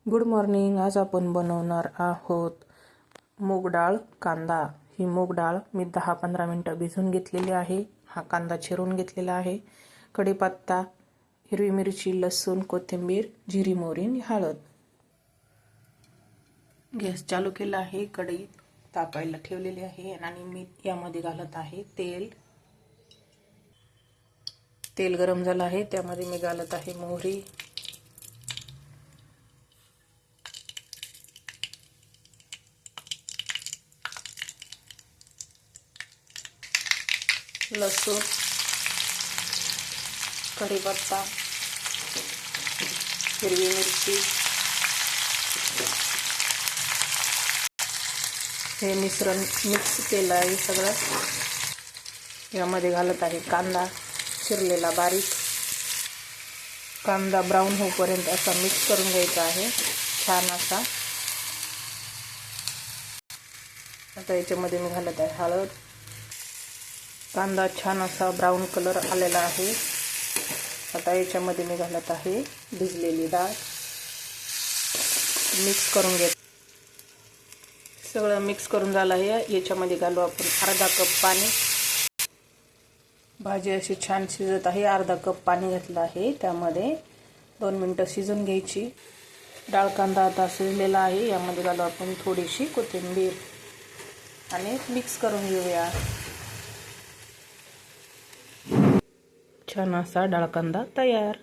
Good morning. आज आपण बनवणार आहोत मूग डाळ कांदा. ही मूग डाळ मी 10-15 मिनटं भिजवून घेतलेली आहे. हा कांदा चिरून घेतलेला आहे. कढीपत्ता, हिरवी मिरची, लसूण, कोथिंबीर, जिरी, मोहरी, हळद. गॅस चालू केला आहे. कढई तापायला ठेवलेली आहे आणि मी यामध्ये घालत आहे तेल. तेल गरम झालं आहे. त्यामध्ये मी घालत आहे मोहरी, लसूण, कढीपत्ता, हिरवी मिरची. हे मिश्रण मिक्स केलं आहे सगळं. यामध्ये घालत आहे कांदा चिरलेला बारीक. कांदा ब्राऊन होईपर्यंत असा मिक्स करून घ्यायचा आहे छान असा. आता याच्यामध्ये मी घालत आहे हळद. कांदा छान असा ब्राऊन कलर आलेला आहे. आता याच्यामध्ये मी घालत आहे भिजलेली डाळ. मिक्स करून घेत. सगळं मिक्स करून झालं आहे. याच्यामध्ये घालू आपण अर्धा कप पाणी. भाजी अशी छान शिजत आहे. अर्धा कप पाणी घातलं आहे. त्यामध्ये 2 मिनिटं शिजून घ्यायची. डाळ कांदा आता शिजलेला आहे. यामध्ये घालू आपण थोडीशी कोथिंबीर आणि मिक्स करून घेऊया. छान असा डाळ कांदा तयार.